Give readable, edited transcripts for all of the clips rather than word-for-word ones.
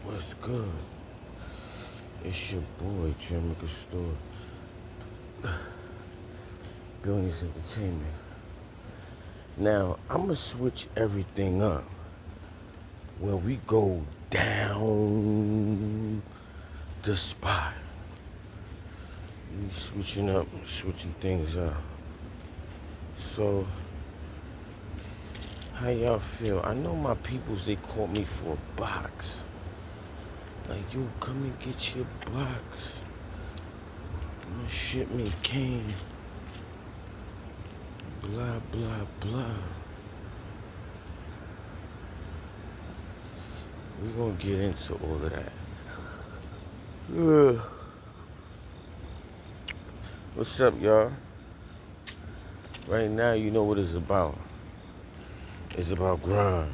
What's good? It's your boy, Jermincostor, Billions Entertainment. Now, I'm going to switch everything up when we go down the spot. We switching things up. So, how y'all feel? I know my peoples, they called me for a box. Like, yo, come and get your box. My shipment came. Blah, blah, blah. We're gonna get into all of that. What's up, y'all? Right now, you know what it's about. It's about grind.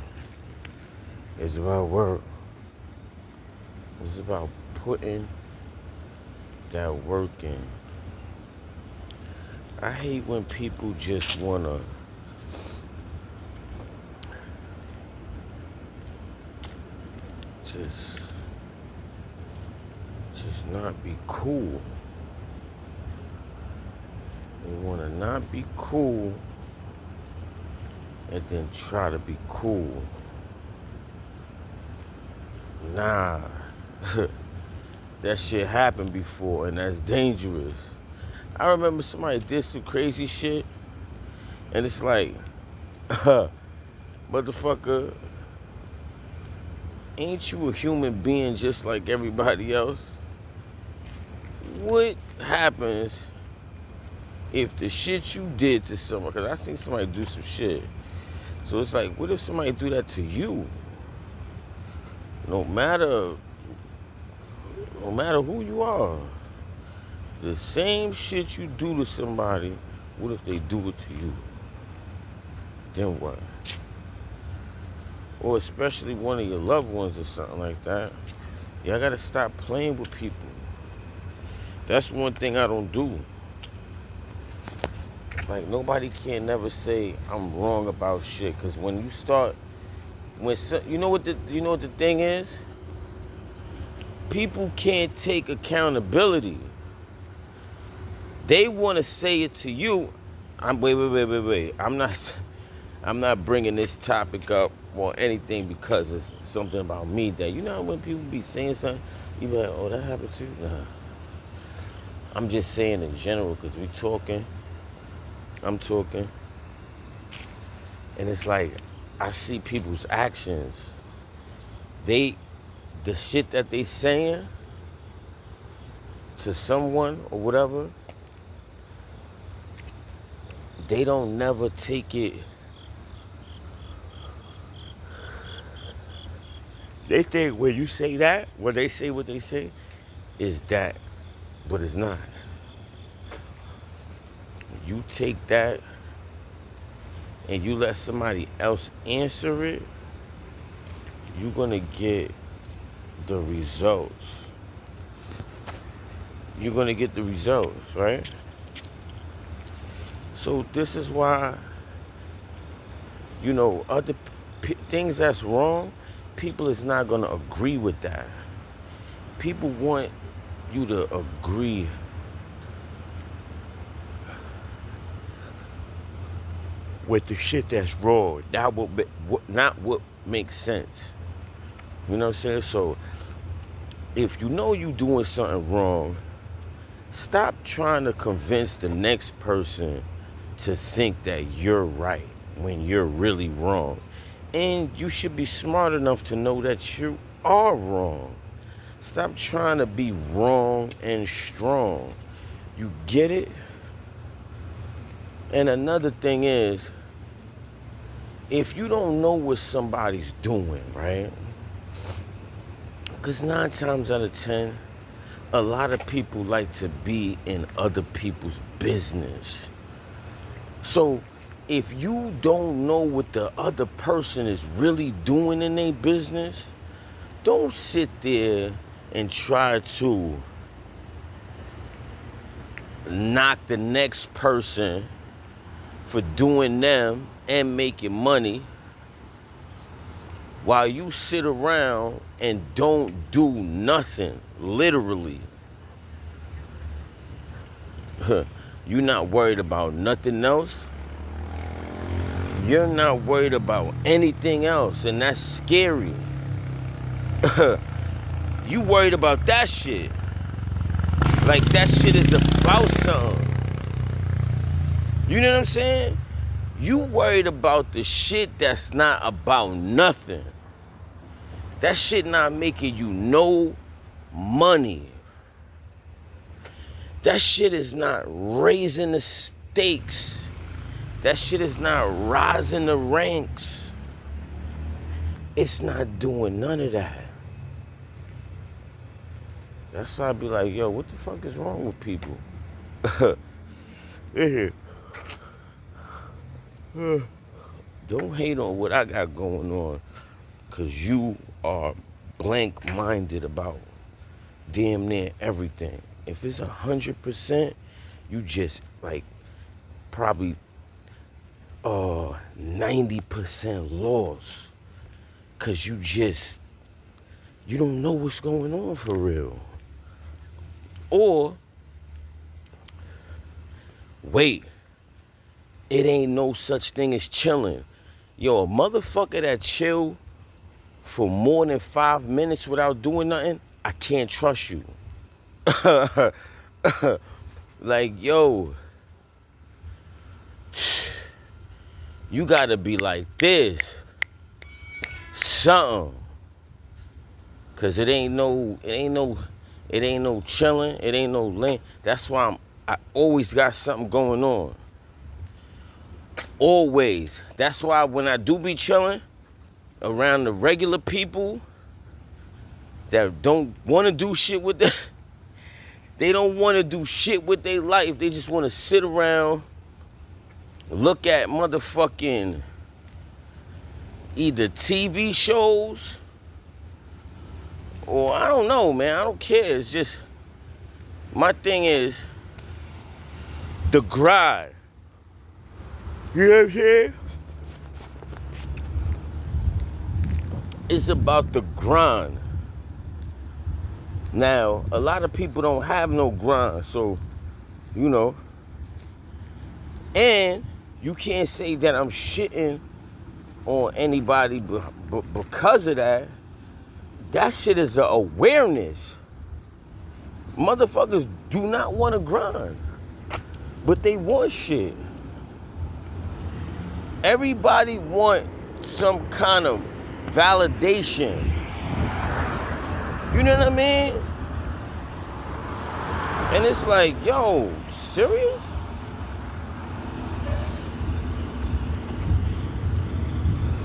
It's about work. It's about putting that work in. I hate when people just wanna just not be cool. They wanna not be cool and then try to be cool. Nah. That shit happened before, and that's dangerous. I remember somebody did some crazy shit, and it's like, motherfucker, ain't you a human being just like everybody else? What happens if the shit you did to someone, because I seen somebody do some shit, so it's like, what if somebody do that to you? No matter who you are, the same shit you do to somebody, what if they do it to you? Then what? Or especially one of your loved ones or something like that. Y'all gotta stop playing with people. That's one thing I don't do. Like, nobody can never say I'm wrong about shit, because when you start, you know what the thing is? People can't take accountability. They want to say it to you. Wait. I'm not bringing this topic up or anything because it's something about me that, you know, when people be saying something, you be like, oh, that happened to you? Nah. I'm just saying in general, because I'm talking, and it's like, I see people's actions. The shit that they saying to someone or whatever, they don't never take it. They think when you say that, when they say what they say, is that, but it's not. You take that and you let somebody else answer it, you're gonna get the results. You're gonna get the results, right? So this is why, you know, other things that's wrong, people is not gonna agree with that. People want you to agree with the shit that's wrong, not what makes sense. You know what I'm saying? So if you know you doing something wrong, stop trying to convince the next person to think that you're right when you're really wrong. And you should be smart enough to know that you are wrong. Stop trying to be wrong and strong. You get it? And another thing is, if you don't know what somebody's doing, right? Because 9 times out of 10, a lot of people like to be in other people's business. So if you don't know what the other person is really doing in their business, don't sit there and try to knock the next person for doing them and making money while you sit around and don't do nothing, literally. You're not worried about nothing else. You're not worried about anything else, and that's scary. You worried about that shit. Like that shit is about something. You know what I'm saying? You worried about the shit that's not about nothing. That shit not making you no money. That shit is not raising the stakes. That shit is not rising the ranks. It's not doing none of that. That's why I be like, yo, what the fuck is wrong with people? Don't hate on what I got going on, because you are blank-minded about damn near everything. If it's 100%, you just like probably 90% lost, because you don't know what's going on for real. Or, wait, it ain't no such thing as chilling. Yo, a motherfucker that chill for more than 5 minutes without doing nothing, I can't trust you. Like, yo, you gotta be like this. Something. Cause it ain't no chilling, it ain't no lane. That's why I always got something going on. Always. That's why when I do be chilling around the regular people that don't want to do shit with they don't want to do shit with their life. They just want to sit around, look at motherfucking either TV shows or I don't know, man. I don't care. It's just, my thing is the grind. You know what I'm saying? It's about the grind. Now, a lot of people don't have no grind, so, you know. And you can't say that I'm shitting on anybody because of that. That shit is an awareness. Motherfuckers do not want to grind, but they want shit. Everybody want some kind of validation. You know what I mean? And it's like, yo, serious?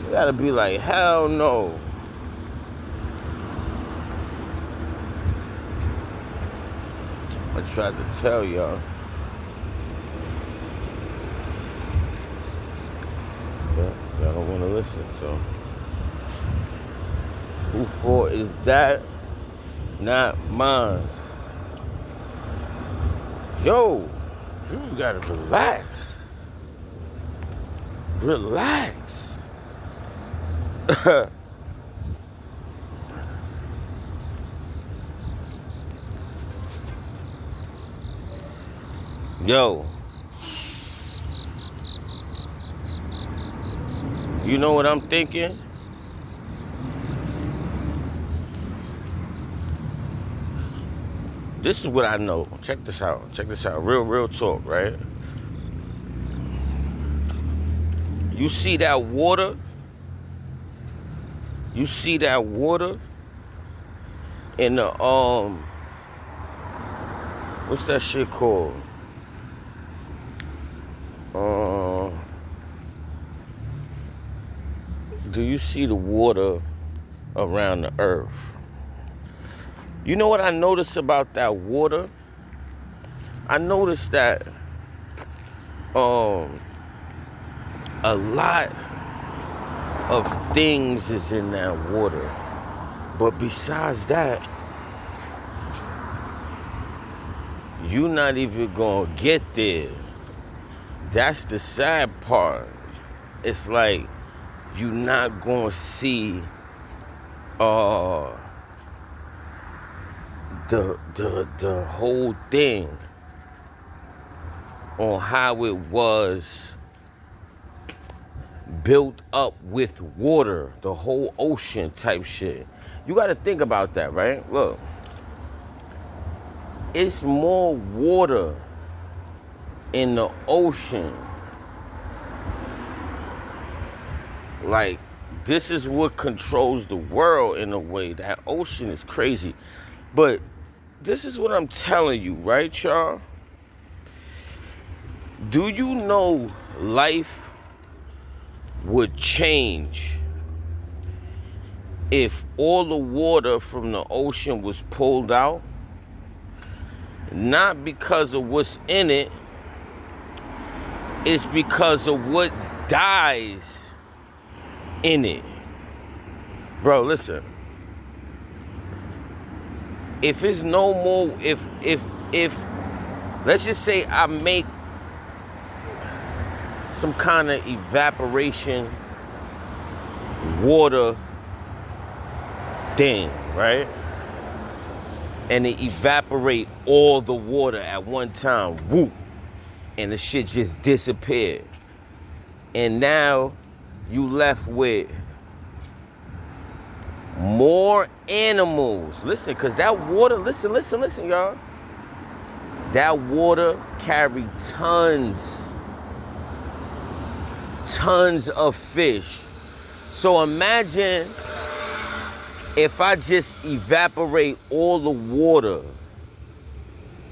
You gotta be like, hell no. I tried to tell y'all. But y'all don't want to listen, so. Who fault is that? Not mine. Yo, you gotta relax. Relax. Yo, you know what I'm thinking? This is what I know. Check this out. Check this out. Real talk, right? You see that water? You see that water in the what's that shit called? Do you see the water around the earth? You know what I noticed about that water? I noticed that a lot of things is in that water. But besides that, you're not even gonna get there. That's the sad part. It's like you're not gonna see uh the whole thing on how it was built up with water, the whole ocean type shit. You got to think about that, right? Look, it's more water in the ocean. Like, this is what controls the world in a way. That ocean is crazy. But this is what I'm telling you, right, y'all? Do you know life would change if all the water from the ocean was pulled out? Not because of what's in it, it's because of what dies in it. Bro, listen. If it's no more, if let's just say I make some kind of evaporation water thing, right? And it evaporate all the water at one time, whoop, and the shit just disappeared. And now you left with more animals. Listen, because that water, listen, y'all. That water carried tons of fish. So imagine if I just evaporate all the water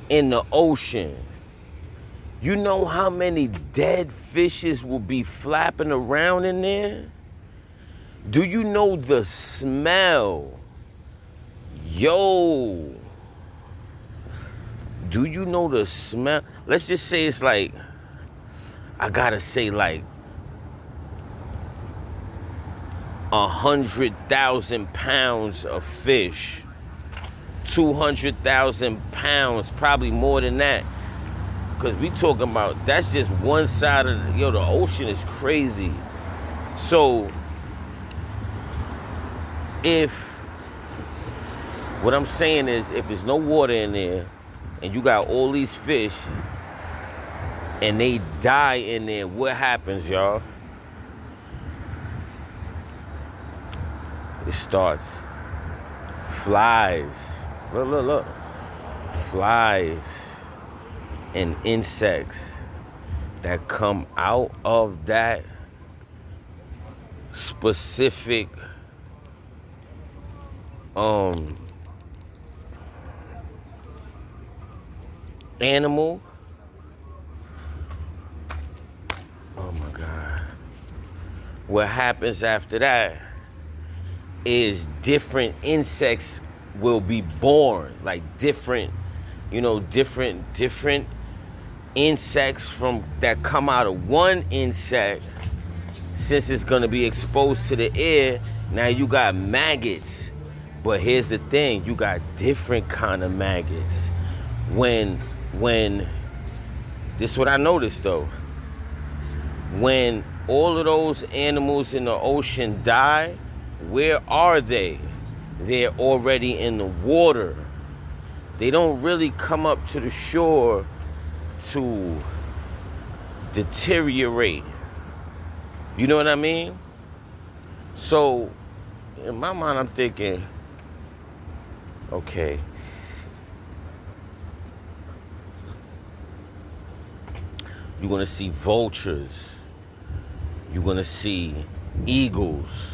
in the ocean. You know how many dead fishes will be flapping around in there? Do you know the smell? Yo. Do you know the smell? Let's just say it's like, I gotta say like 100,000 pounds of fish. 200,000 pounds, probably more than that. Because we talking about, that's just one side of the, the ocean is crazy. So, what I'm saying is, if there's no water in there, and you got all these fish, and they die in there, what happens, y'all? It starts flies. Look. Flies and insects that come out of that specific animal. Oh my God. What happens after that is different insects will be born, like different insects from that come out of one insect. Since it's gonna be exposed to the air, now you got maggots. But here's the thing, you got different kind of maggots. When this is what I noticed though. When all of those animals in the ocean die, where are they? They're already in the water. They don't really come up to the shore to deteriorate. You know what I mean? So, in my mind, I'm thinking, okay, you're gonna see vultures. You're gonna see eagles.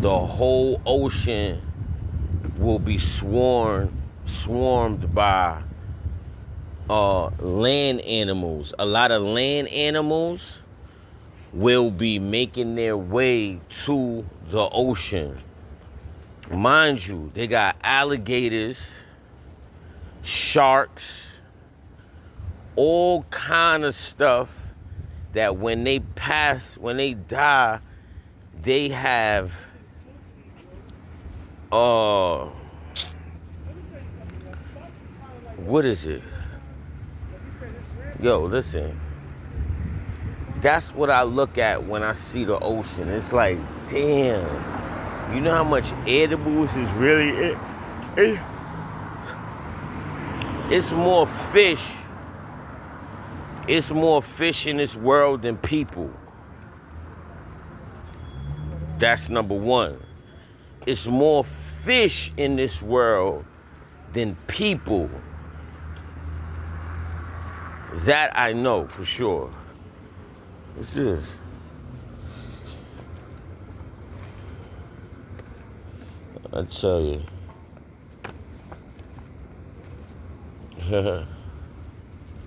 The whole ocean will be swarmed by land animals. A lot of land animals will be making their way to the ocean. Mind you, they got alligators, sharks, all kind of stuff that when they die, they have what is it? Yo, listen. That's what I look at when I see the ocean. It's like, damn, You know how much edibles is really it? It's more fish. It's more fish in this world than people. That's number one. It's more fish in this world than people. That I know for sure. What's this? I tell you.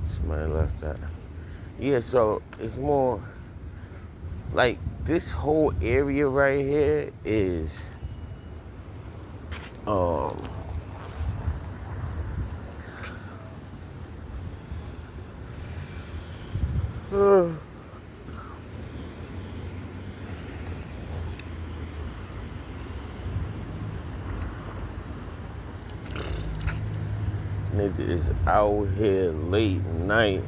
Somebody left that. Yeah, so it's more like this whole area right here is nigga is out here late night.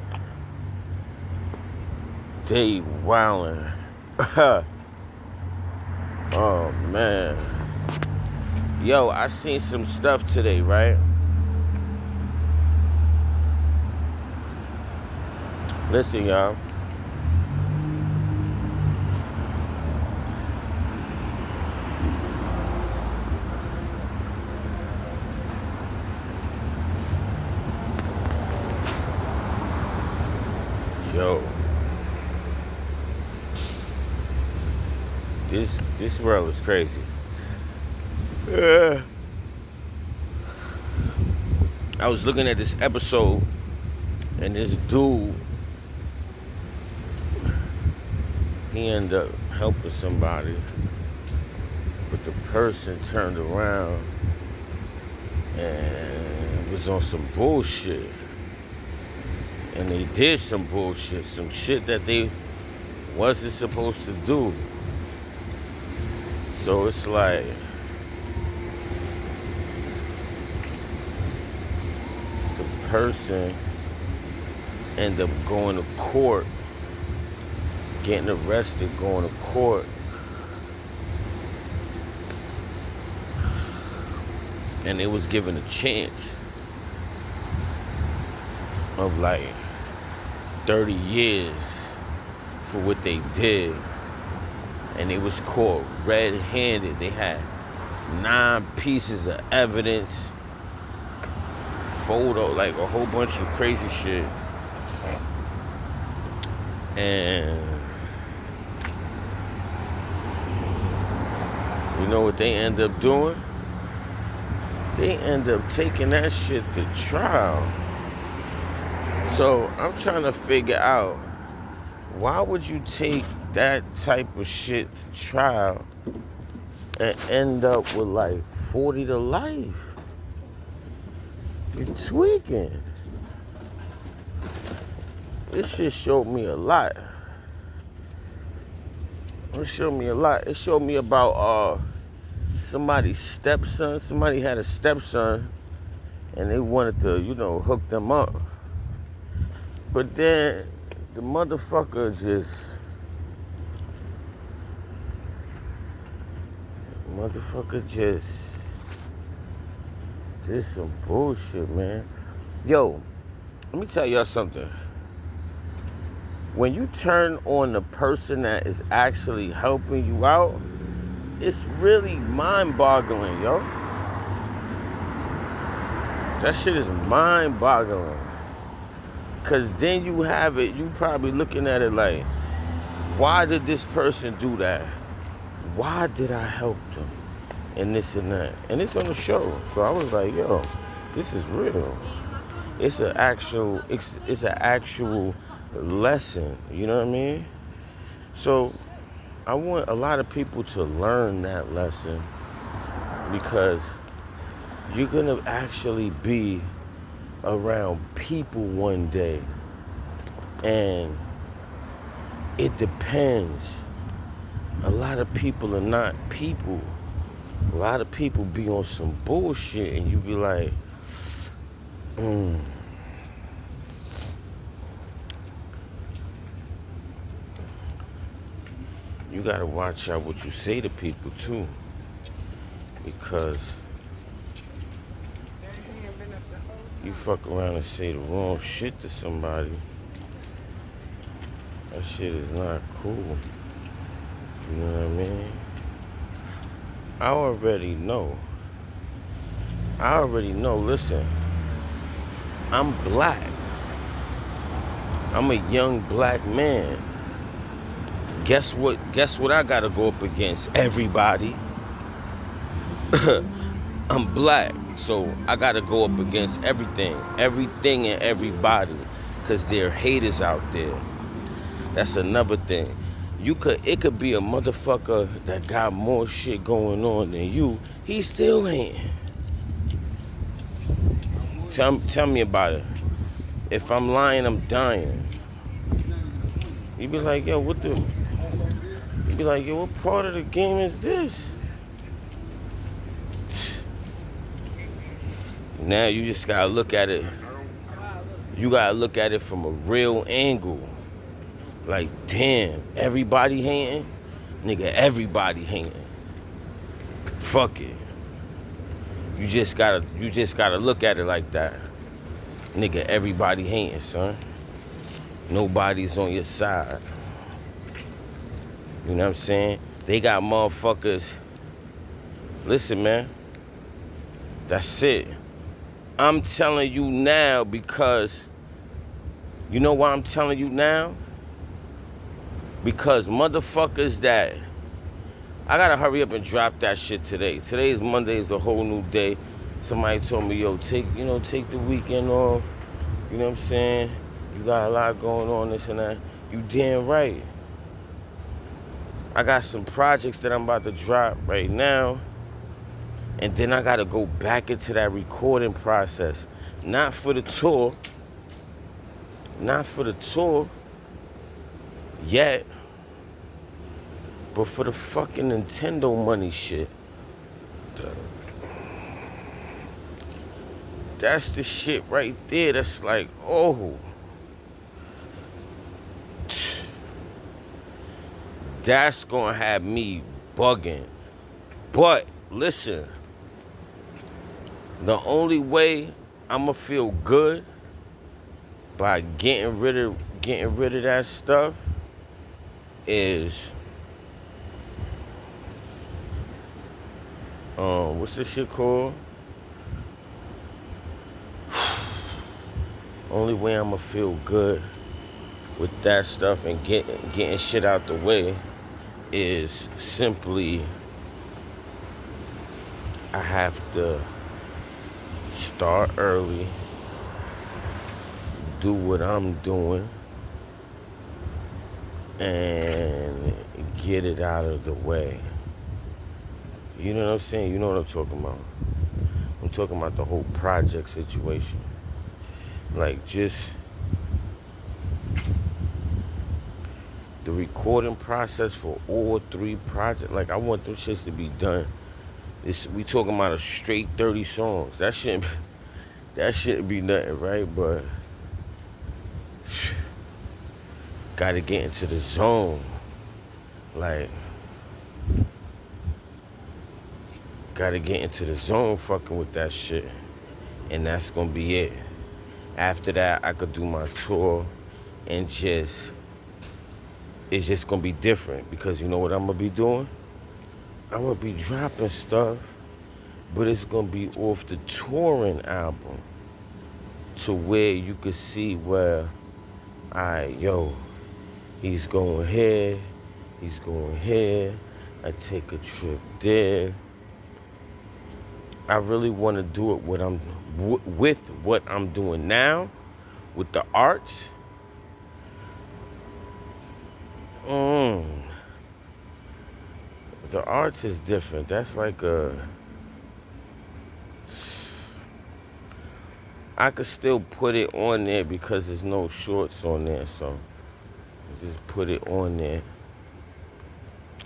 They wildin'. Oh man. Yo, I seen some stuff today, right? Listen, y'all. Yo. This world is crazy. I was looking at this episode, and this dude, he ended up helping somebody, but the person turned around and was on some bullshit. And they did some bullshit, some shit that they wasn't supposed to do. So it's like, the person ended up going to court, getting arrested, going to court. And they was given a chance of like 30 years for what they did. And they was caught red-handed. They had 9 pieces of evidence, photo, like a whole bunch of crazy shit. And you know what they end up doing? They end up taking that shit to trial. So I'm trying to figure out, why would you take that type of shit to trial and end up with like 40 to life? You're tweaking. This shit showed me a lot. It showed me a lot. It showed me about somebody's stepson. Somebody had a stepson and they wanted to, hook them up. But then the motherfucker just did some bullshit, man. Yo, let me tell y'all something. When you turn on the person that is actually helping you out, it's really mind-boggling, yo. That shit is mind-boggling. Because then you have it, you probably looking at it like, why did this person do that? Why did I help them? And this and that. And it's on the show. So I was like, yo, this is real. It's an actual lesson. You know what I mean? So I want a lot of people to learn that lesson, because you're gonna actually be around people one day, and it depends. A lot of people are not people. A lot of people be on some bullshit, and you be like, You gotta watch out what you say to people too. because you fuck around and say the wrong shit to somebody. That shit is not cool. You know what I mean? I already know. Listen, I'm black. I'm a young black man. Guess what I gotta go up against? Everybody. I'm black, so I gotta go up against everything and everybody, because there are haters out there. That's another thing. It could be a motherfucker that got more shit going on than you. He still hating. Tell me about it. If I'm lying, I'm dying. You be like, yo, what part of the game is this? Now you just gotta look at it. You gotta look at it from a real angle. Like, damn, everybody hating? Nigga, everybody hating. Fuck it. You just gotta look at it like that. Nigga, everybody hating, son. Nobody's on your side. You know what I'm saying? They got motherfuckers. Listen, man. That's it. I'm telling you now because, you know why I'm telling you now? Because motherfuckers that, I gotta hurry up and drop that shit today. Today is Monday, is a whole new day. Somebody told me, yo, take the weekend off. You know what I'm saying? You got a lot going on, this and that. You damn right. I got some projects that I'm about to drop right now. And then I gotta go back into that recording process. Not for the tour yet, but for the fucking Nintendo money shit. That's the shit right there. That's like, oh. That's gonna have me bugging. But listen, the only way I'ma feel good by getting rid of that stuff is what's this shit called? Only way I'ma feel good with that stuff and getting shit out the way is simply I have to start early, do what I'm doing, and get it out of the way. You know what I'm saying? You know what I'm talking about. I'm talking about the whole project situation. Like, just the recording process for all 3 projects. Like, I want them shits to be done. We talking about a straight 30 songs. That shouldn't be nothing, right? But gotta get into the zone. Like, gotta get into the zone fucking with that shit. And that's gonna be it. After that, I could do my tour and it's just gonna be different, because you know what I'm gonna be doing? I'm gonna be dropping stuff, but it's gonna be off the touring album, to where you could see where, he's going here, I take a trip there. I really want to do it with what I'm doing now, with the arts. The arts is different. That's like I could still put it on there because there's no shorts on there, so just put it on there.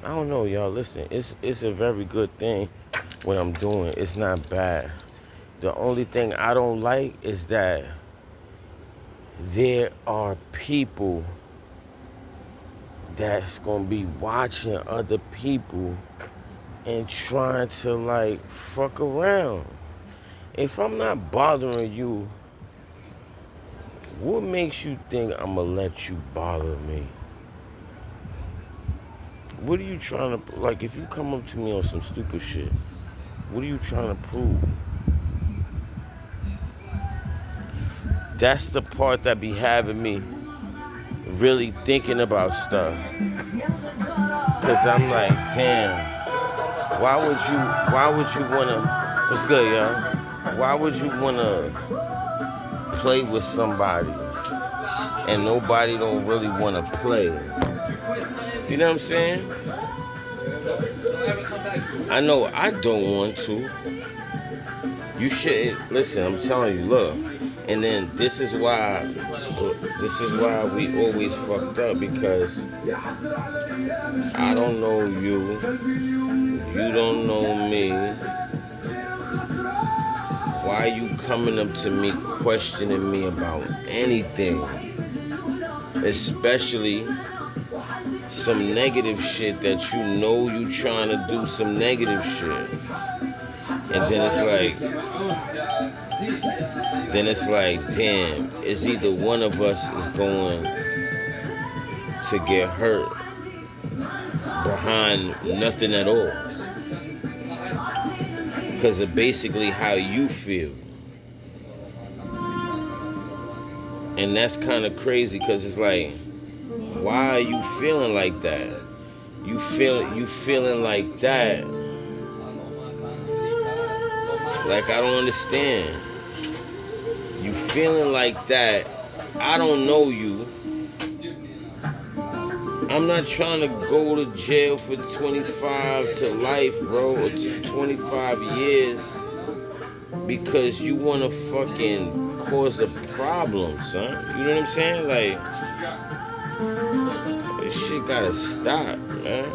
I don't know, y'all. Listen, it's a very good thing what I'm doing. It's not bad. The only thing I don't like is that there are people that's gonna be watching other people and trying to like fuck around. If I'm not bothering you, what makes you think I'ma let you bother me? What are you trying to, like, if you come up to me on some stupid shit, what are you trying to prove? That's the part that be having me really thinking about stuff. Cause I'm like, damn, why would you wanna, what's good, y'all? Why would you wanna play with somebody and nobody don't really wanna play? You know what I'm saying? I know I don't want to. You should listen. I'm telling you, look. And then this is why we always fucked up, because I don't know you, you don't know me. Why are you coming up to me questioning me about anything, especially some negative shit that you know you trying to do some negative shit? And then it's like, damn, it's either one of us is going to get hurt behind nothing at all, because of basically how you feel. And that's kind of crazy, because it's like, why are you feeling like that? You feeling like that? Like, I don't understand. You feeling like that? I don't know you. I'm not trying to go to jail for 25 to life, bro, or 25 years because you want to fucking cause a problem, son. You know what I'm saying? Like, this shit gotta stop, man.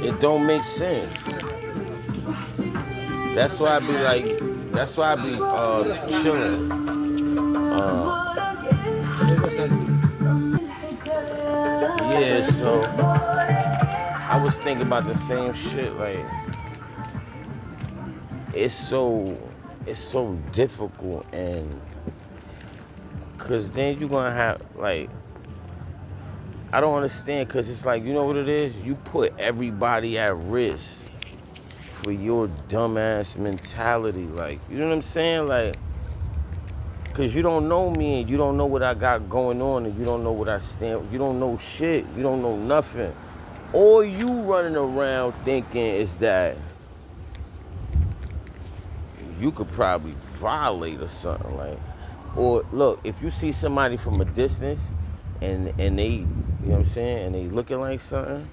It don't make sense. That's why I be like, chilling. Yeah, so I was thinking about the same shit. Like, it's so difficult, and cause then you're gonna have, like, I don't understand, cause it's like, you know what it is? You put everybody at risk for your dumbass mentality. Like, you know what I'm saying? Like, cause you don't know me, and you don't know what I got going on, and you don't know what I stand. You don't know shit. You don't know nothing. All you running around thinking is that you could probably violate or something, like. Or look, if you see somebody from a distance and they, you know what I'm saying, and they looking like something,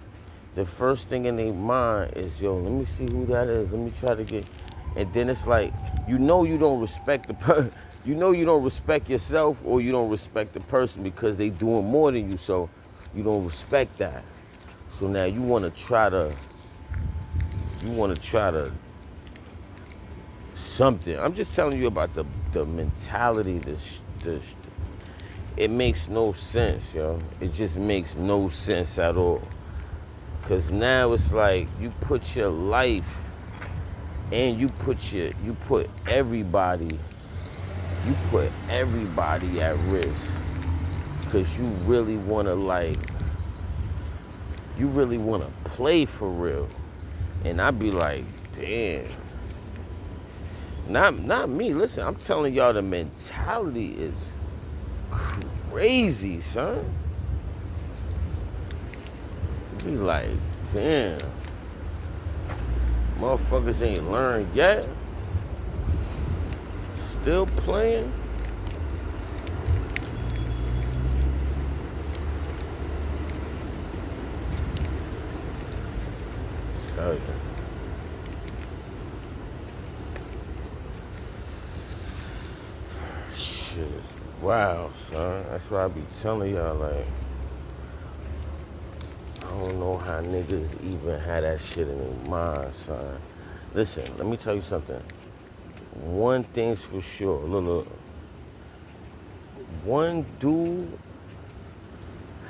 the first thing in their mind is, yo, let me see who that is. Let me try to get, and then it's like, you know you don't respect the person. You know you don't respect yourself, or you don't respect the person because they doing more than you, so you don't respect that. So now you want to try to something. I'm just telling you about the mentality. It makes no sense, yo. It just makes no sense at all. Cause now it's like you put your life and you put everybody at risk. Cause you really wanna play for real. And I be like, damn. Not me. Listen, I'm telling y'all, the mentality is crazy, son. Be like, damn. Motherfuckers ain't learned yet. Still playing. Tell you. Shit is wild, son. That's why I be telling y'all, like, I don't know how niggas even had that shit in their mind, son. Listen, let me tell you something. One thing's for sure. Look. one dude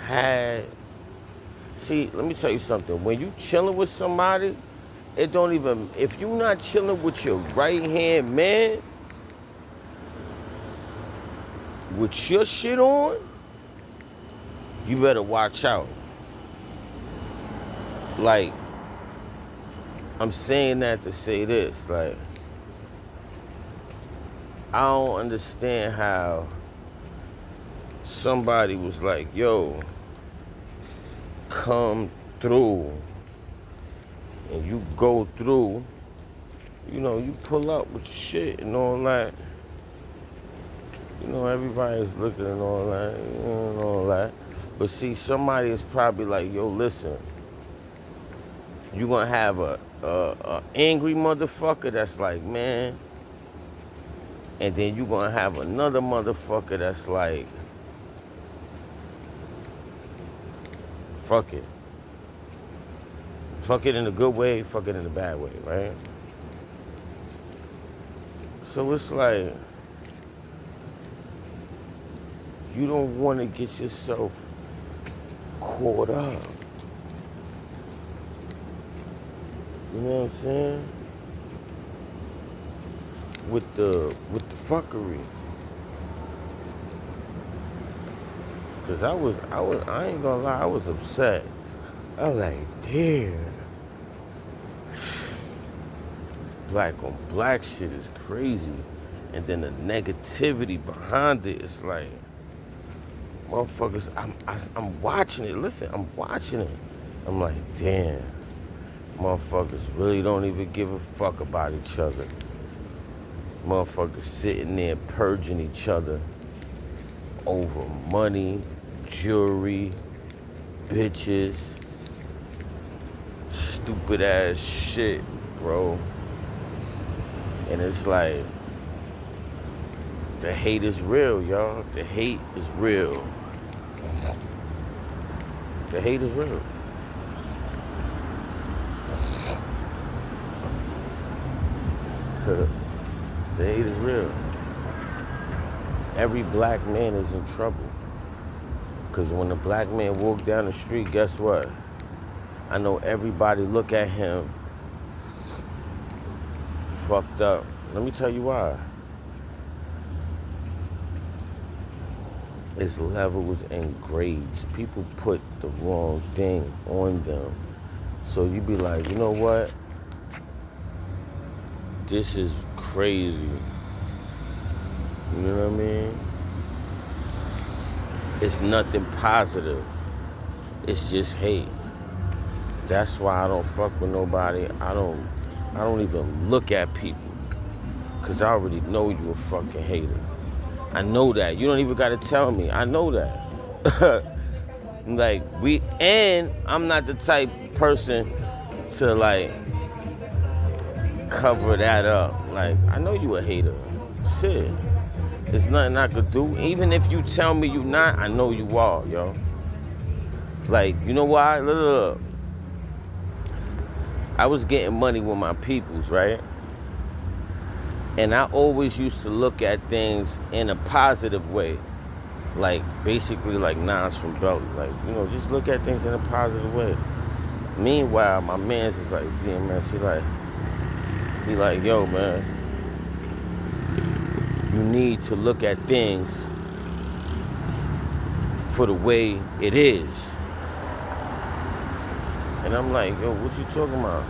had, see, let me tell you something. When you chilling with somebody, it don't even, if you not chilling with your right-hand man, with your shit on, you better watch out. Like, I'm saying that to say this, like, I don't understand how somebody was like, yo, come through, and you go through, you know, you pull up with your shit and all that. You know, everybody's looking and all that, and all that. But see, somebody is probably like, yo, listen, you gonna have a angry motherfucker that's like, man, and then you gonna have another motherfucker that's like, fuck it. Fuck it in a good way, fuck it in a bad way, right? So it's like, you don't want to get yourself caught up. You know what I'm saying? With the fuckery. Cause I ain't gonna lie, I was upset. I was like, damn. This black on black shit is crazy. And then the negativity behind it, it's like, motherfuckers, I'm watching it. Listen, I'm watching it. I'm like, damn. Motherfuckers really don't even give a fuck about each other. Motherfuckers sitting there purging each other over money, jewelry, bitches, stupid ass shit, bro. And it's like, the hate is real, y'all. The hate is real. The hate is real. The hate is real. Every black man is in trouble. Because when a black man walk down the street, guess what? I know everybody look at him fucked up. Let me tell you why. It's levels and grades. People put the wrong thing on them. So you be like, you know what? This is crazy. You know what I mean? It's nothing positive. It's just hate. That's why I don't fuck with nobody. I don't even look at people. Cause I already know you a fucking hater. I know that. You don't even gotta tell me. I know that. Like, and I'm not the type person to like cover that up. Like, I know you a hater. Shit. There's nothing I could do. Even if you tell me you not, I know you are, yo. Like, you know why? Look. I was getting money with my peoples, right? And I always used to look at things in a positive way. Like, basically like Nas from Belly. Like, you know, just look at things in a positive way. Meanwhile, my man's is like, damn, man, he like, yo, man, you need to look at things for the way it is. And I'm like, yo, what you talking about?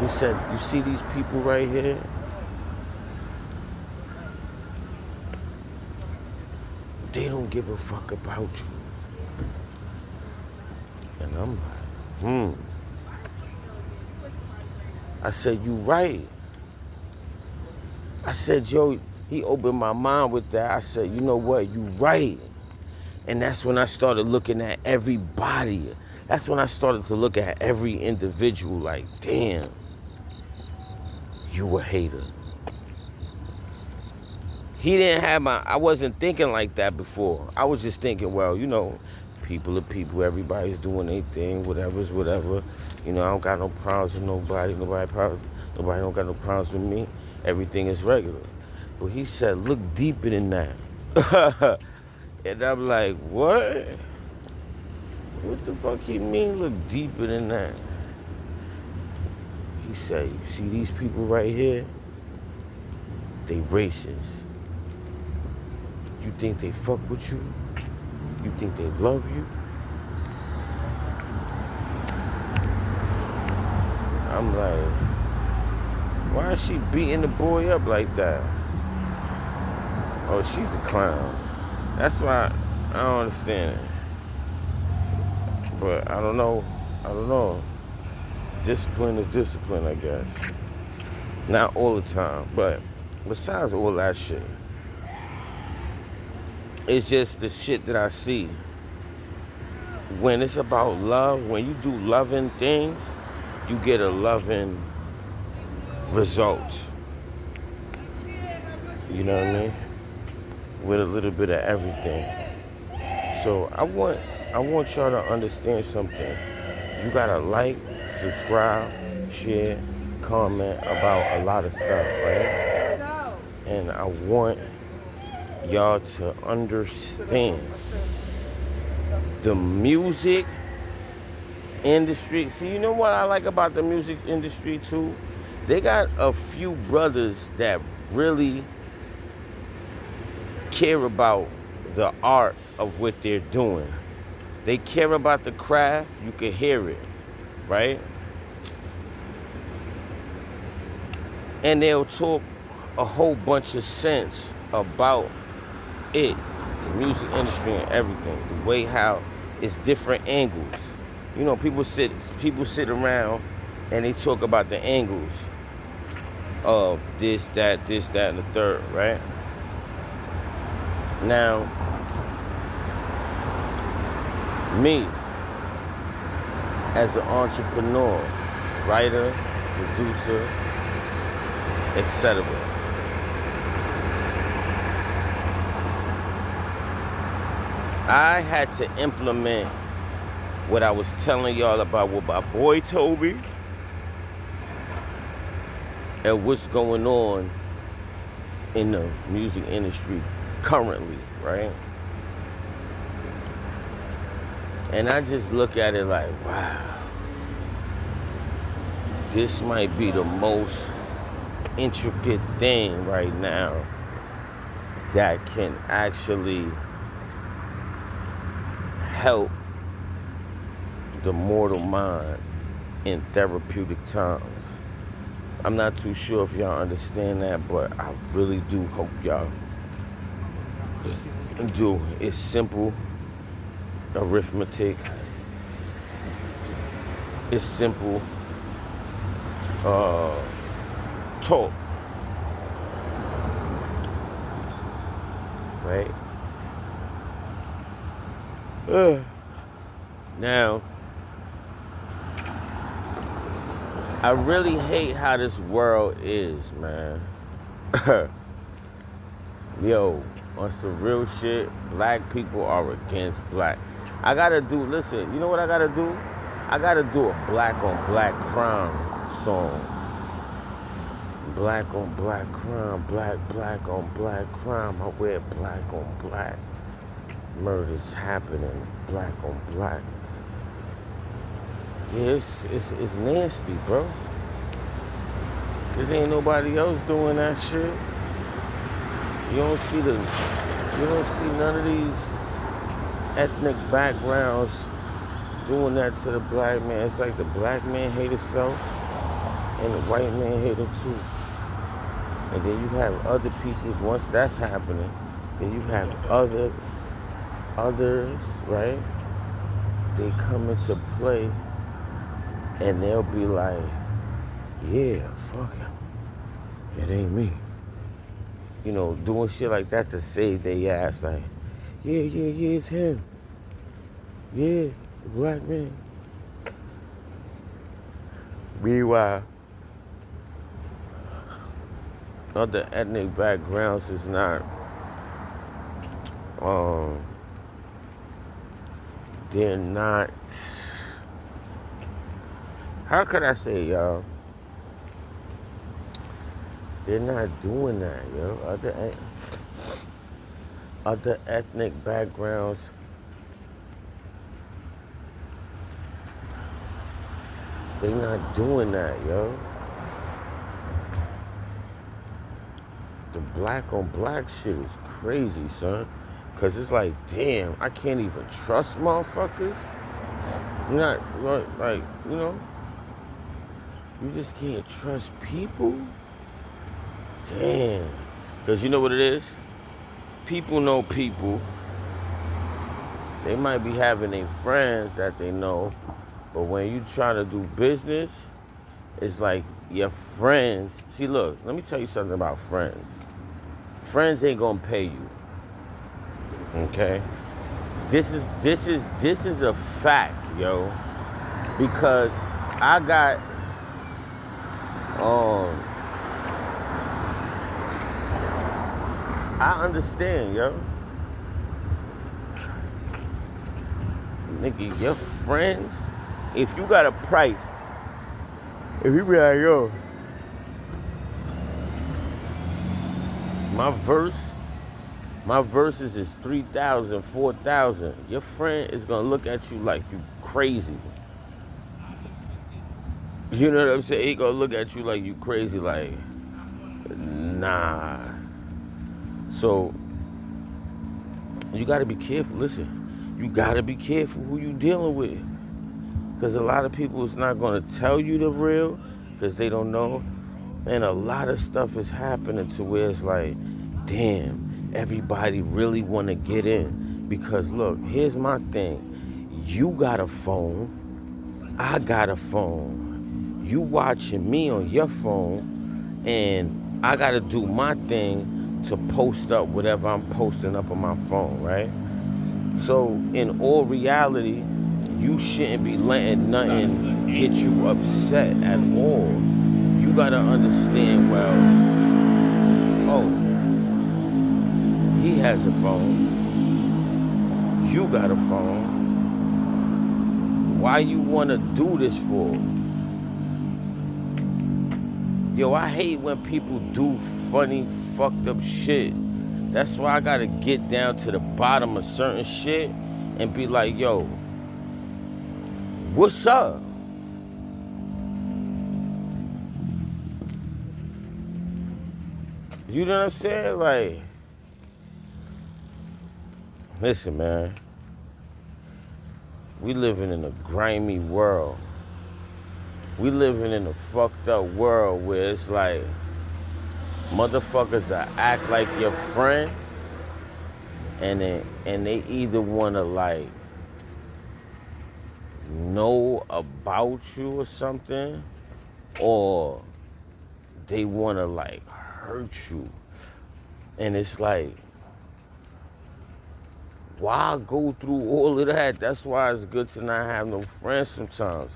He said, you see these people right here? They don't give a fuck about you. And I'm like, I said, you right. I said, yo, he opened my mind with that. I said, you know what, you right. And that's when I started looking at everybody. That's when I started to look at every individual like, damn, you a hater. He didn't have I wasn't thinking like that before. I was just thinking, well, you know, people are people, everybody's doing their thing, whatever's whatever. You know, I don't got no problems with nobody. Nobody don't got no problems with me. Everything is regular. But he said, look deeper than that. And I'm like, what? What the fuck he mean, look deeper than that? He said, you see these people right here? They racist. You think they fuck with you? You think they love you? I'm like, why is she beating the boy up like that? Oh, she's a clown. That's why I don't understand it. But I don't know. Discipline is discipline, I guess. Not all the time, but besides all that shit, it's just the shit that I see. When it's about love, when you do loving things, you get a loving result. You know what I mean? With a little bit of everything. So I want y'all to understand something. You gotta like, subscribe, share, comment about a lot of stuff, right? And I want y'all to understand the music industry. See, you know what I like about the music industry too? They got a few brothers that really care about the art of what they're doing. They care about the craft. You can hear it, right? And they'll talk a whole bunch of sense about it, the music industry and everything, the way how it's different angles. You know, people sit around and they talk about the angles of this, that, and the third, right? Now, me, as an entrepreneur, writer, producer, etc., I had to implement what I was telling y'all about what my boy told me and what's going on in the music industry currently, right? And I just look at it like, wow, this might be the most intricate thing right now that can actually help the mortal mind in therapeutic times. I'm not too sure if y'all understand that, but I really do hope y'all do. It's simple arithmetic. It's simple talk, right? Now, I really hate how this world is, man. Yo, on some real shit, black people are against black. I gotta do, listen, you know what I gotta do? I gotta do a black on black crime song. Black on black crime, black on black crime. I wear black on black. Murders happening, black on black. Yeah, it's nasty, bro. Cause ain't nobody else doing that shit. You don't see none of these ethnic backgrounds doing that to the black man. It's like the black man hate himself and the white man hate him too. And then you have other people's, once that's happening, then you have others, right? They come into play and they'll be like, yeah, fuck him. It ain't me. You know, doing shit like that to save their ass, like, yeah, it's him. Yeah, the black man. Meanwhile, other ethnic backgrounds is not, they're not, how could I say, y'all? They're not doing that, yo. Other ethnic backgrounds, they not doing that, yo. The black on black shit is crazy, son. Cause it's like, damn, I can't even trust motherfuckers. You're not, like, you know, you just can't trust people. Damn. Cause you know what it is? People know people. They might be having their friends that they know, but when you try to do business, it's like your friends. See, look, let me tell you something about friends. Friends ain't gonna pay you. Okay? This is a fact, yo. Because I got I understand, yo. Nigga, your friends, if you got a price, if you be like, yo, my verses is 3,000, 4,000. Your friend is gonna look at you like you crazy. You know what I'm saying? He gonna look at you like you crazy, like, nah. So, you gotta be careful. Listen, you gotta be careful who you dealing with. Because a lot of people is not gonna tell you the real, because they don't know. And a lot of stuff is happening to where it's like, damn, everybody really wanna get in. Because look, here's my thing. You got a phone, I got a phone. You watching me on your phone, and I gotta do my thing to post up whatever I'm posting up on my phone, right? So in all reality, you shouldn't be letting nothing get you upset at all. You gotta understand, well, oh, he has a phone, you got a phone, why you wanna do this for? Yo, I hate when people do funny, fucked up shit. That's why I gotta get down to the bottom of certain shit and be like, yo, what's up? You know what I'm saying? Like, listen, man. We living in a grimy world. We living in a fucked up world where it's like motherfuckers that act like your friend, and they either wanna like know about you or something, or they wanna like hurt you. And it's like, why go through all of that? That's why it's good to not have no friends sometimes.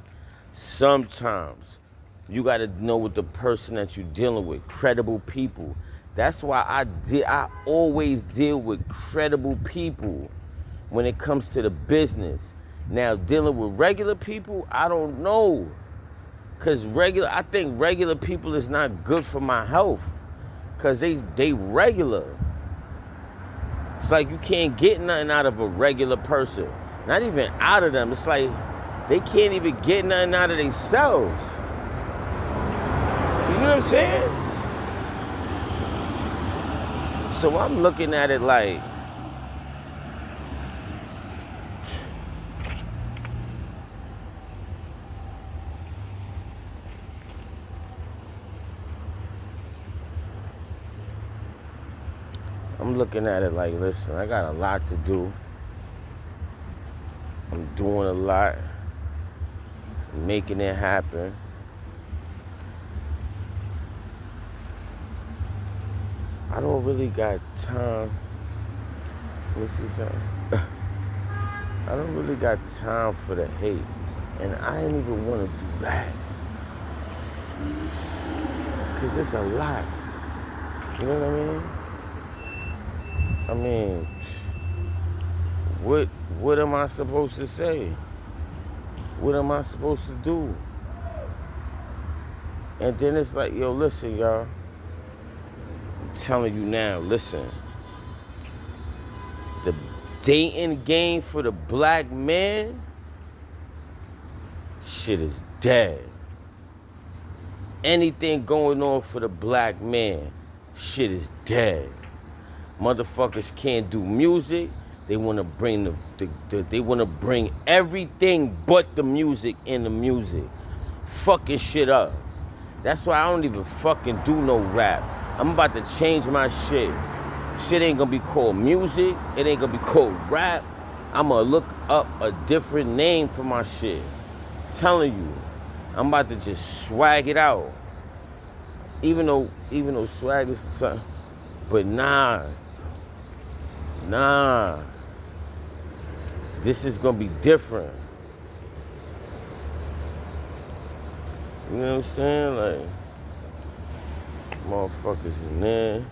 Sometimes you gotta know what the person that you're dealing with, credible people. That's why I always deal with credible people when it comes to the business. Now, dealing with regular people, I don't know. Cause I think regular people is not good for my health. Cause they regular. It's like you can't get nothing out of a regular person. Not even out of them. It's like they can't even get nothing out of themselves. You know what I'm saying? So I'm looking at it like, listen, I got a lot to do. I'm doing a lot, making it happen. I don't really got time. Let me see something. I don't really got time for the hate. And I ain't even want to do that. Because it's a lot. You know what I mean? I mean, what am I supposed to say? What am I supposed to do? And then it's like, yo, listen, y'all. telling you now, listen. The dating game for the black man, shit is dead. Anything going on for the black man, shit is dead. Motherfuckers can't do music. They wanna bring they wanna bring everything but the music in the music. Fucking shit up. That's why I don't even fucking do no rap. I'm about to change my shit. Shit ain't gonna be called music. It ain't gonna be called rap. I'm gonna look up a different name for my shit. I'm telling you, I'm about to just swag it out. Even though swag is something, but nah. This is gonna be different. You know what I'm saying? Like, motherfuckers in there,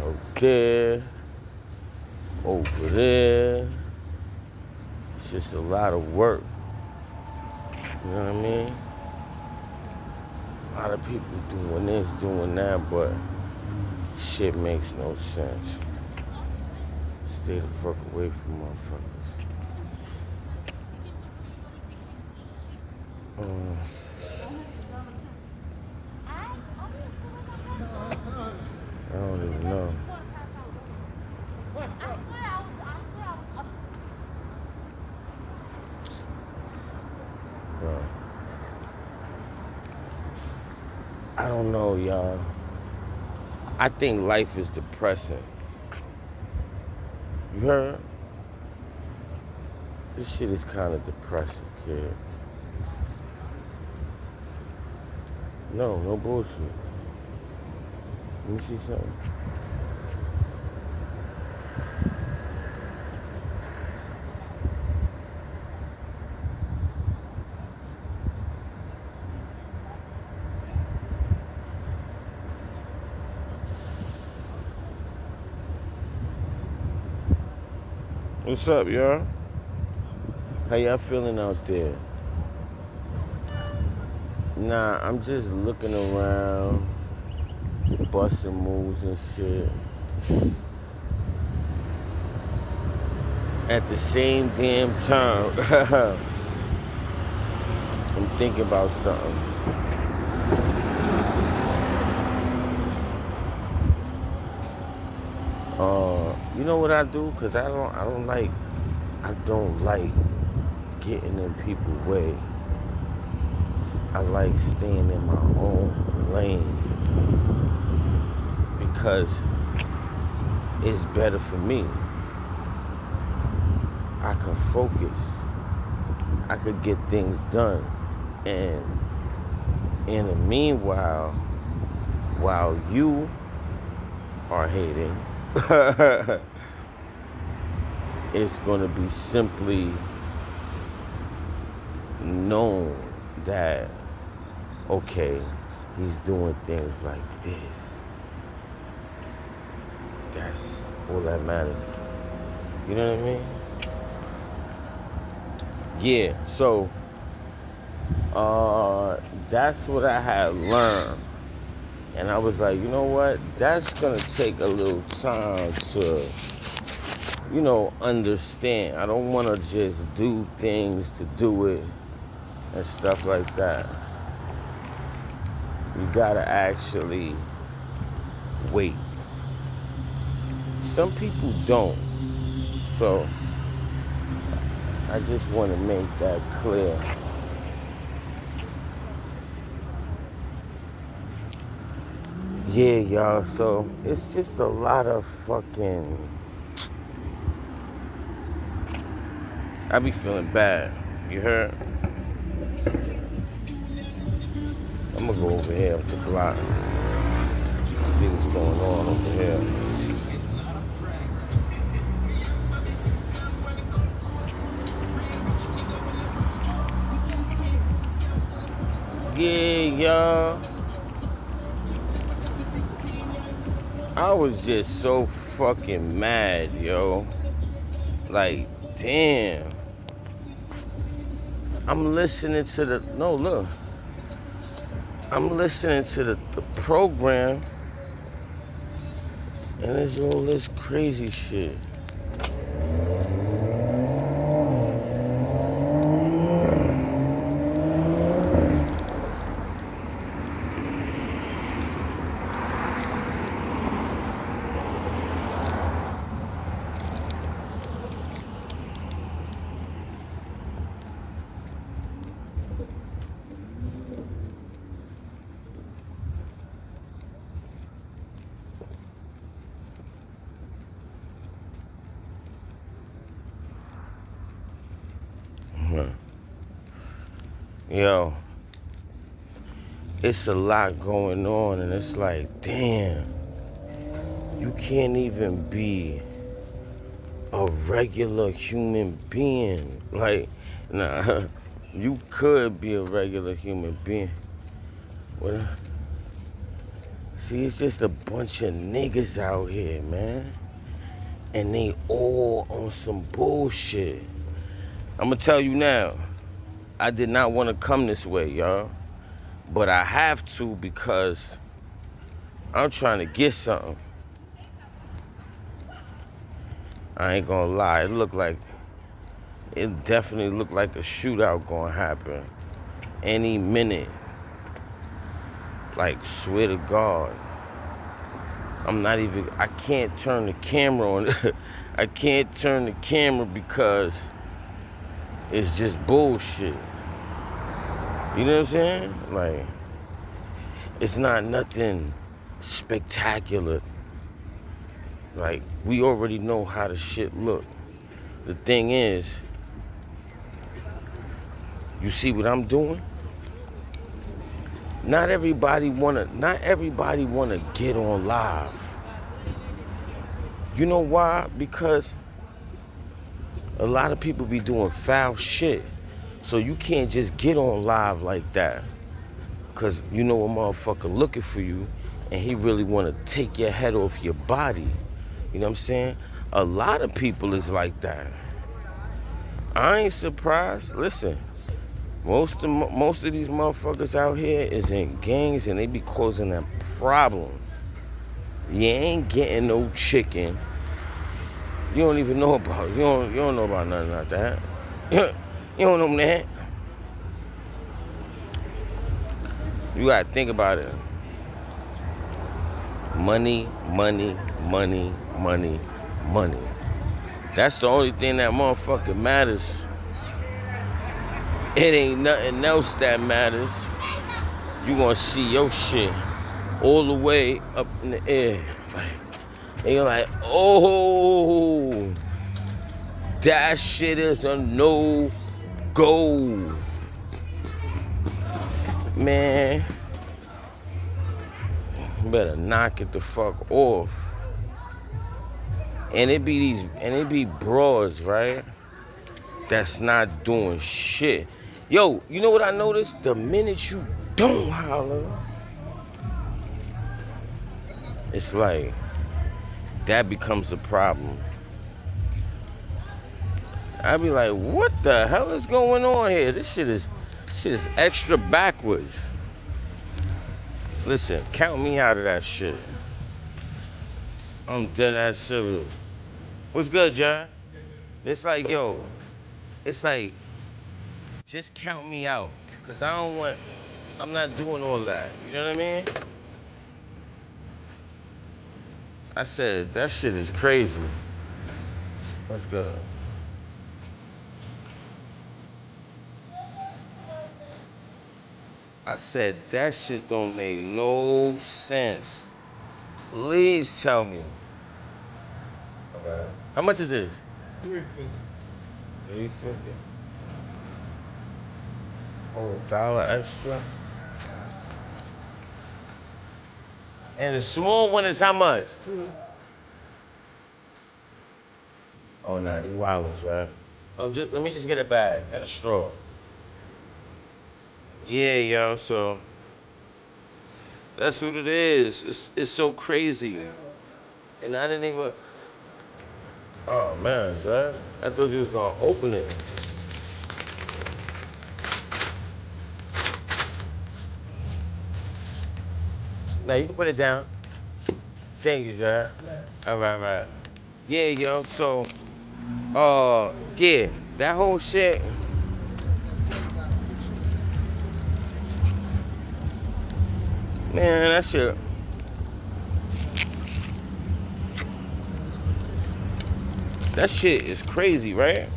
out there, over there. It's just a lot of work. You know what I mean? A lot of people doing this, doing that, but shit makes no sense. Stay the fuck away from motherfuckers. I don't even know. Bro. I don't know, y'all. I think life is depressing. You heard? This shit is kind of depressing, kid. No bullshit. Let me see something. What's up, y'all? How y'all feeling out there? Nah, I'm just looking around, busting moves and shit. At the same damn time, I'm thinking about something. You know what I do? Cause I don't like getting in people's way. I like staying in my own lane because it's better for me. I can focus. I could get things done. And in the meanwhile, while you are hating, it's going to be simply known that, okay, he's doing things like this. That's all that matters. You know what I mean? Yeah, so that's what I had learned. And I was like, you know what? That's going to take a little time to, understand. I don't want to just do things to do it and stuff like that. You got to actually wait. Some people don't. So I just want to make that clear. Yeah, y'all, so it's just a lot of fucking... I be feeling bad, you heard? I'm gonna go over here up the block, see what's going on over here. Yeah, y'all. I was just so fucking mad, yo. Like, damn. I'm listening to the, no, look. I'm listening to the program, And it's all this crazy shit. Yo, it's a lot going on, and it's like, damn, you can't even be a regular human being. Like, nah, you could be a regular human being. What? See, it's just a bunch of niggas out here, man. And they all on some bullshit. I'm gonna tell you now, I did not want to come this way, y'all. But I have to because I'm trying to get something. I ain't gonna lie, it definitely looked like a shootout gonna happen any minute. Like, swear to God. I can't turn the camera on. I can't turn the camera because it's just bullshit. You know what I'm saying? Like, it's not nothing spectacular. Like, we already know how the shit look. The thing is, you see what I'm doing? Not everybody wanna get on live. You know why? Because a lot of people be doing foul shit. So you can't just get on live like that. Cause you know a motherfucker looking for you and he really wanna take your head off your body. You know what I'm saying? A lot of people is like that. I ain't surprised. Listen, most of these motherfuckers out here is in gangs and they be causing them problems. You ain't getting no chicken. You don't even know about you don't know about nothing like that. You don't know that. You gotta think about it. Money, money, money, money, money. That's the only thing that motherfucker matters. It ain't nothing else that matters. You gonna see your shit all the way up in the air. And you're like, oh, that shit is a no-go. Man, you better knock it the fuck off. And it be broads, right? That's not doing shit. Yo, you know what I noticed? The minute you don't holler, it's like that becomes a problem. I be like, what the hell is going on here? This shit is extra backwards. Listen, count me out of that shit. I'm dead ass serious. What's good, John? It's like, yo, it's like, just count me out. Cause I'm not doing all that. You know what I mean? I said, that shit is crazy. What's good? I said, that shit don't make no sense. Please tell me. Okay. How much is this? $3.50. $3.50. Oh, $1 extra. And the small one is how much? Oh, no, these wilders, right? Oh, let me just get a bag and a straw. Yeah, yo, so that's what it is. It's so crazy. And I didn't even. Oh, man, Dad. I thought you was gonna open it. Now, you can put it down. Thank you, sir. All right. Yeah, yo. So, yeah, that whole shit. Man, that shit is crazy, right?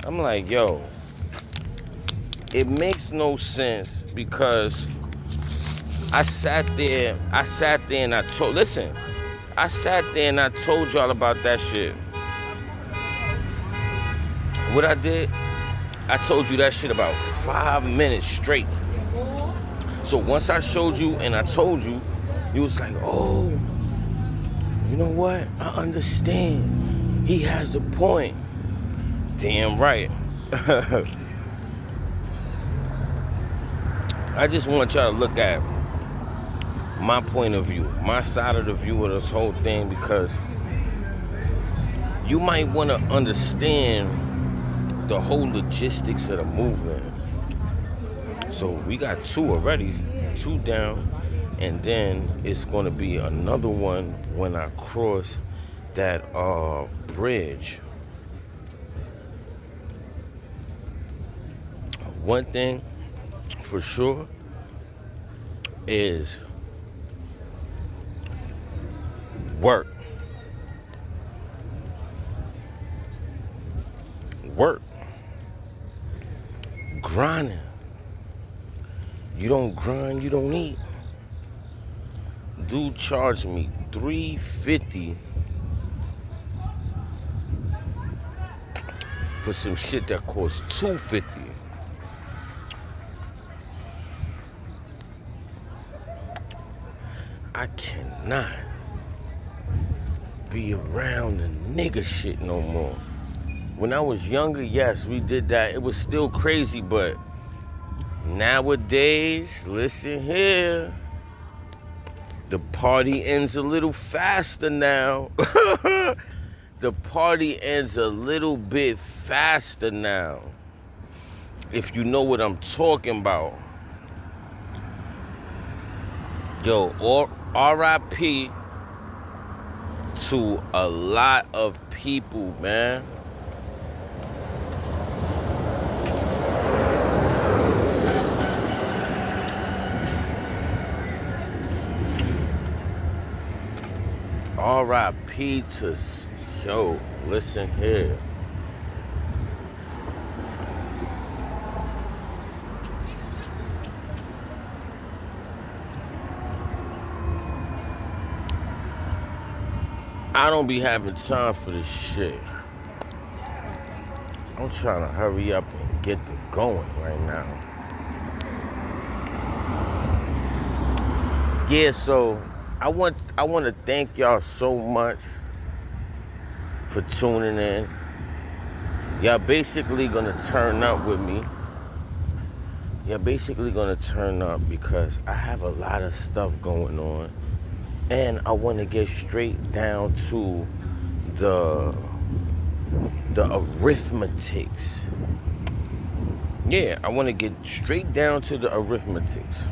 I'm like, yo, it makes no sense because I sat there and I told y'all about that shit. What I did, I told you that shit about 5 minutes straight. So once I showed you and I told you, you was like, oh, you know what? I understand. He has a point. Damn right. I just want y'all to look at my point of view, my side of the view of this whole thing, because you might want to understand the whole logistics of the movement. So we got 2 already, 2 down, and then it's going to be another one when I cross that bridge. One thing for sure is work. Grinding. You don't grind, you don't eat. Dude charged me $350 for some shit that costs $250. I cannot be around the nigga shit no more. When I was younger, yes, we did that. It was still crazy, but nowadays, listen here, the party ends a little faster now. The party ends a little bit faster now. If you know what I'm talking about. Yo, or RIP to a lot of people, man. RIP to, yo, listen here. I don't be having time for this shit. I'm trying to hurry up and get the going right now. Yeah, so I want to thank y'all so much for tuning in. Y'all basically gonna turn up with me. Y'all basically gonna turn up because I have a lot of stuff going on. And I want to get straight down to the arithmetics. Yeah, I want to get straight down to the arithmetics.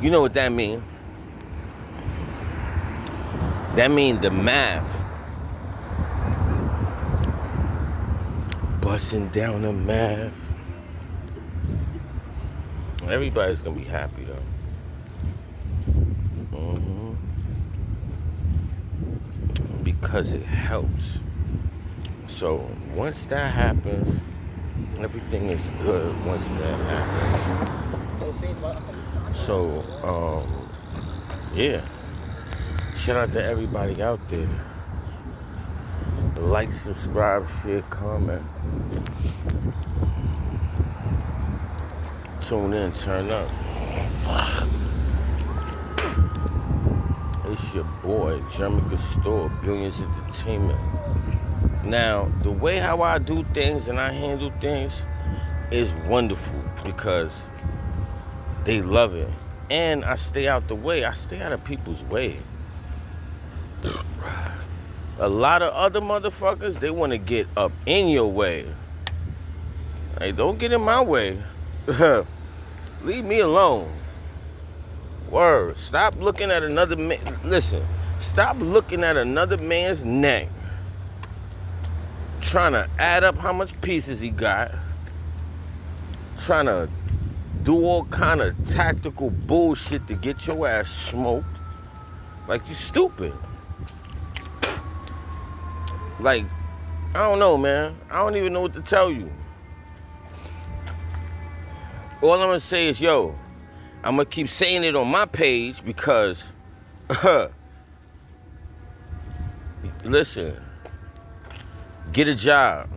You know what that mean? That mean the math. Busting down the math. Everybody's gonna be happy though. Because it helps. So once that happens, everything is good once that happens. So yeah. Shout out to everybody out there. Like, subscribe, share, comment. Tune in, turn up. It's your boy, Jermincostor, Billions Entertainment. Now, the way how I do things and I handle things is wonderful because they love it. And I stay out the way. I stay out of people's way. A lot of other motherfuckers, they want to get up in your way. Hey, don't get in my way. Leave me alone. Word. Stop looking at another man. Listen, stop looking at another man's neck, trying to add up how much pieces he got, trying to do all kind of tactical bullshit to get your ass smoked. Like, you stupid. Like, I don't know, man. I don't even know what to tell you. All I'm gonna say is, yo, I'm gonna keep saying it on my page because, listen, get a job.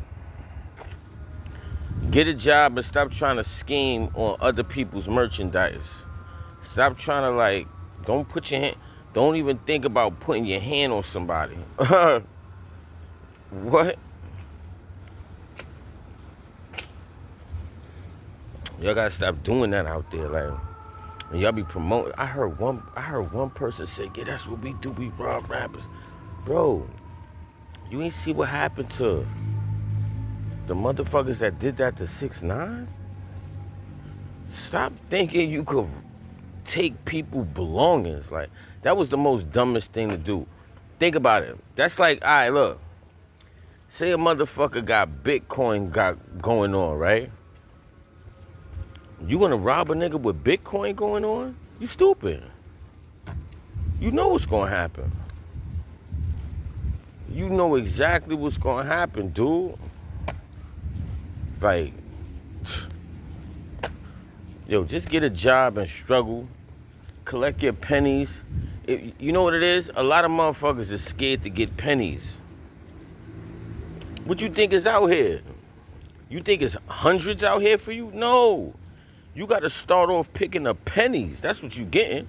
Get a job and stop trying to scheme on other people's merchandise. Stop trying to, like, don't put your hand, don't even think about putting your hand on somebody. What? Y'all gotta stop doing that out there, like. And y'all be promoting. I heard one person say, yeah, that's what we do, we rob rappers. Bro, you ain't see what happened to the motherfuckers that did that to 6ix9ine? Stop thinking you could take people's belongings. Like, that was the most dumbest thing to do. Think about it. That's like, all right, look. Say a motherfucker got Bitcoin going on, right? You gonna rob a nigga with Bitcoin going on? You stupid. You know what's gonna happen. You know exactly what's gonna happen, dude. Like, yo, just get a job and struggle. Collect your pennies. You know what it is? A lot of motherfuckers are scared to get pennies. What you think is out here? You think it's hundreds out here for you? No. You got to start off picking up pennies. That's what you getting.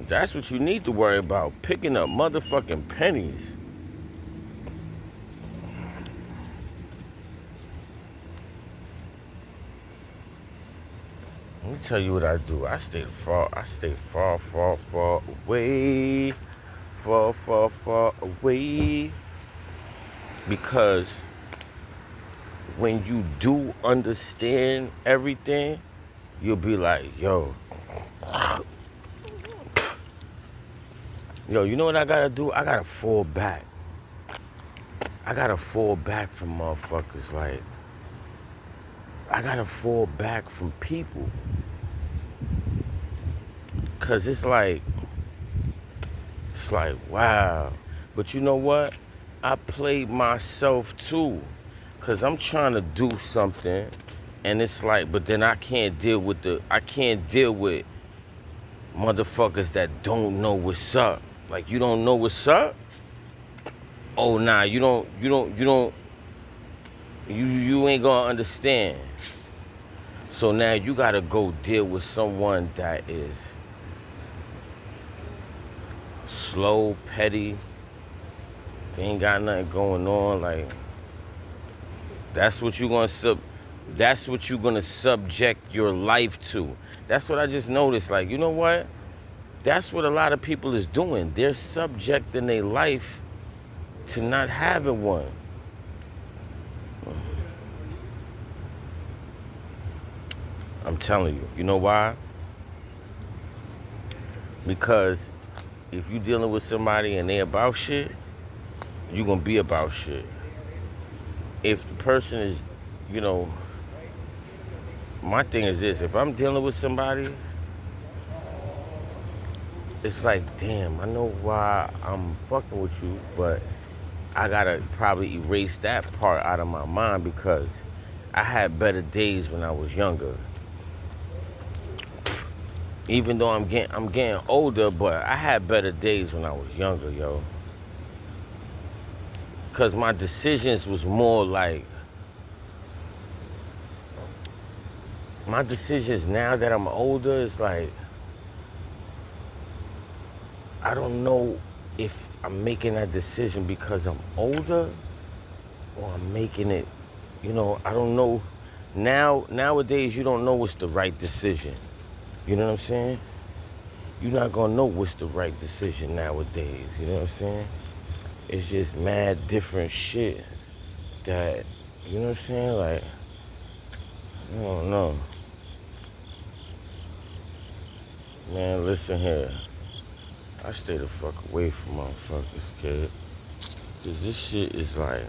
That's what you need to worry about. Picking up motherfucking pennies. Let me tell you what I do. I stay far away. Far away. Because when you do understand everything, you'll be like, yo, you know what I gotta do? I gotta fall back. I gotta fall back from motherfuckers. Like, I gotta fall back from people. Cause it's like, wow. But you know what? I played myself too, cause I'm trying to do something, and it's like, but then I can't deal with motherfuckers that don't know what's up. Like, you don't know what's up? Oh nah, you ain't gonna understand. So now you gotta go deal with someone that is slow, petty. They ain't got nothing going on. Like, that's what you're gonna subject your life to. That's what I just noticed. Like, you know what? That's what a lot of people is doing. They're subjecting their life to not having one. I'm telling you. You know why? Because if you're dealing with somebody and they about shit, you're gonna be about shit. If the person is, you know, my thing is this, if I'm dealing with somebody, it's like, damn, I know why I'm fucking with you, but I gotta probably erase that part out of my mind because I had better days when I was younger. Even though I'm getting older, but I had better days when I was younger, yo. Cause my decisions was more like, my decisions now that I'm older is like, I don't know if I'm making that decision because I'm older or I'm making it, you know, I don't know. Nowadays, you don't know what's the right decision. You know what I'm saying? You're not gonna know what's the right decision nowadays. You know what I'm saying? It's just mad different shit that, you know what I'm saying? Like, I don't know. Man, listen here. I stay the fuck away from motherfuckers, kid. Cause this shit is like,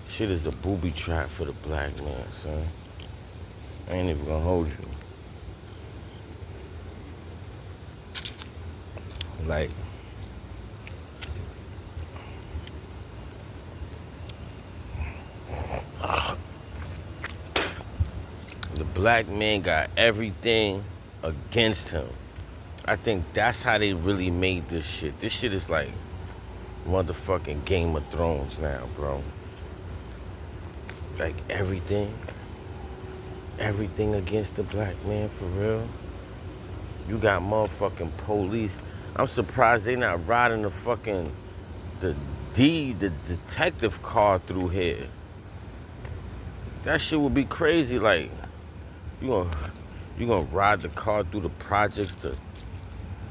shit is a booby trap for the black man, son. I ain't even gonna hold you. Like, the black man got everything against him. I think that's how they really made this shit. This shit is like motherfucking Game of Thrones now, bro. Like everything against the black man, for real. You got motherfucking police. I'm surprised they not riding the detective car through here. That shit would be crazy. Like, you gonna ride the car through the projects to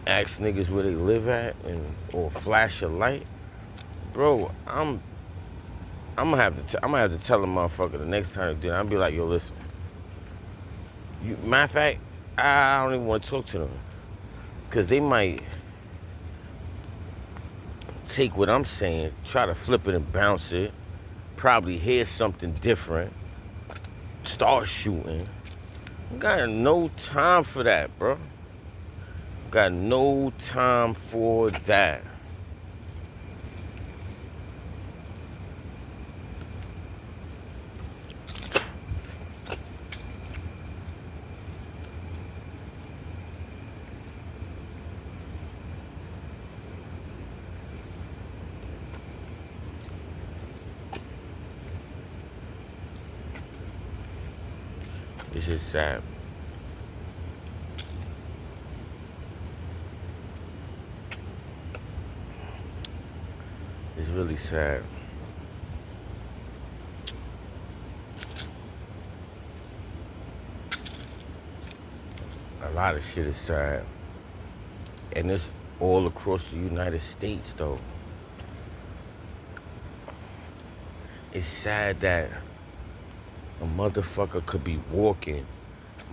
ask niggas where they live at or flash a light, bro. I'm gonna have to tell a motherfucker the next time they do that. I'll be like, yo, listen. Matter of fact, I don't even want to talk to them because they might take what I'm saying, try to flip it and bounce it, probably hear something different, start shooting. I got no time for that, bro. Got no time for that. This is sad. It's really sad. A lot of shit is sad. And it's all across the United States, though. It's sad that a motherfucker could be walking,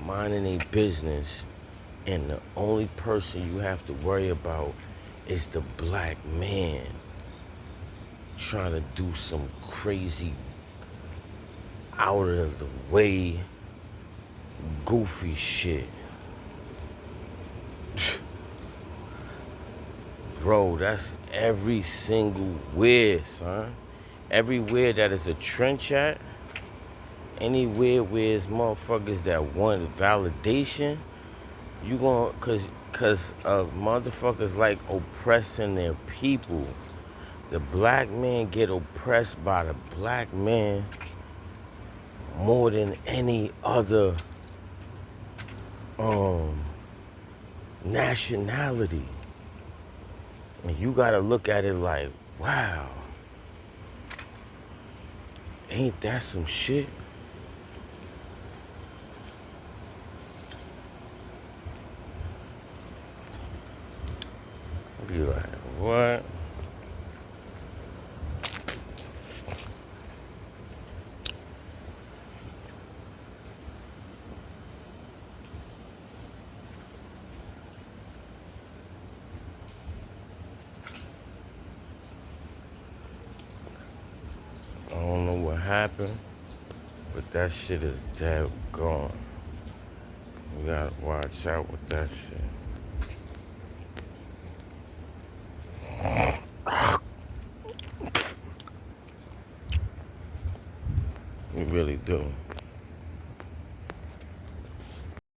minding a business, and the only person you have to worry about is the black man trying to do some crazy, out of the way, goofy shit. Bro, that's every single where, son. Everywhere that is a trench at, anywhere where it's motherfuckers that want validation, you gonna, cause motherfuckers like oppressing their people. The black man get oppressed by the black man more than any other nationality. And you gotta look at it like, wow, ain't that some shit? Be like, what? I don't know what happened, but that shit is dead gone. You gotta watch out with that shit. You really do.